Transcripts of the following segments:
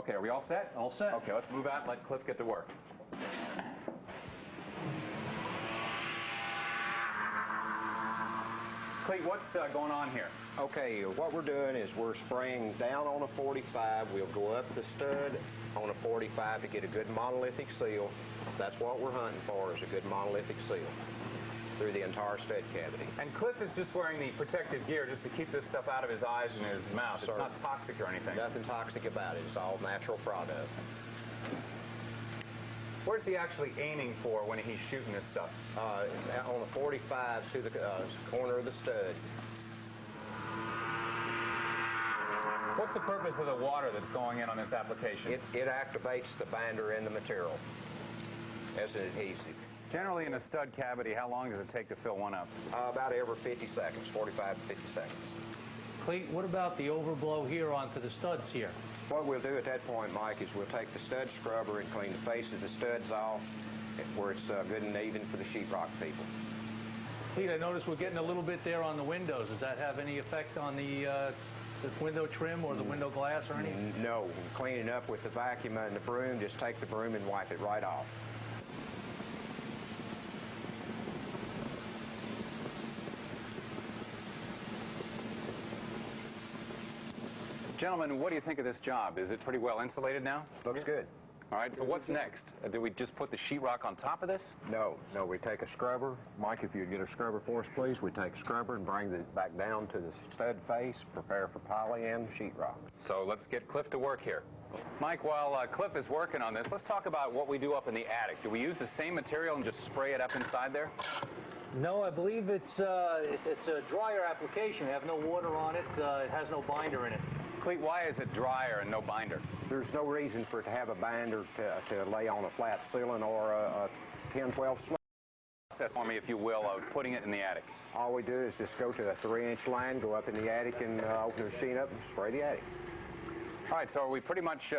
Okay, are we all set? All set. Okay, let's move out and let Cliff get to work. Cleet, what's going on here? Okay, what we're doing is we're spraying down on a 45. We'll go up the stud on a 45 to get a good monolithic seal. That's what we're hunting for, is a good monolithic seal through the entire stud cavity. And Cliff is just wearing the protective gear just to keep this stuff out of his eyes and his mouth. It's not toxic or anything. Nothing toxic about it. It's all natural product. Where's he actually aiming for when he's shooting this stuff? On a 45 to the corner of the stud. What's the purpose of the water that's going in on this application? It activates the binder in the material as an adhesive. Generally in a stud cavity, how long does it take to fill one up? About every 50 seconds, 45 to 50 seconds. Cleet, what about the overblow here onto the studs here? What we'll do at that point, Mike, is we'll take the stud scrubber and clean the face of the studs off where it's good and even for the sheetrock people. Cleet, I noticed we're getting a little bit there on the windows. Does that have any effect on the window trim or the window glass or anything? No. Cleaning up with the vacuum and the broom, just take the broom and wipe it right off. Gentlemen, what do you think of this job? Is it pretty well insulated now? Looks good. All right, so what's next? Do we just put the sheetrock on top of this? No, we take a scrubber. Mike, if you'd get a scrubber for us, please. We take a scrubber and bring it back down to the stud face, prepare for poly and sheetrock. So let's get Cliff to work here. Mike, while Cliff is working on this, let's talk about what we do up in the attic. Do we use the same material and just spray it up inside there? No, I believe it's a drier application. We have no water on it. It has no binder in it. Cleet, why is it drier and no binder? There's no reason for it to have a binder to lay on a flat ceiling or a 10-12 slab. Process for me, if you will, of putting it in the attic. All we do is just go to a 3-inch line, go up in the attic and open the machine up and spray the attic. All right, so are we pretty much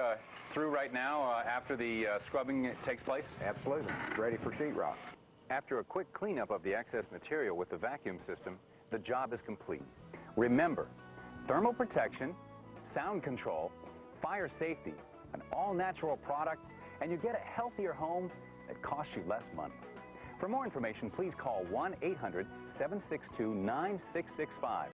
through right now after the scrubbing takes place? Absolutely. Ready for sheetrock. After a quick cleanup of the excess material with the vacuum system, the job is complete. Remember, thermal protection, sound control, fire safety, an all-natural product, and you get a healthier home that costs you less money. For more information, please call 1-800-762-9665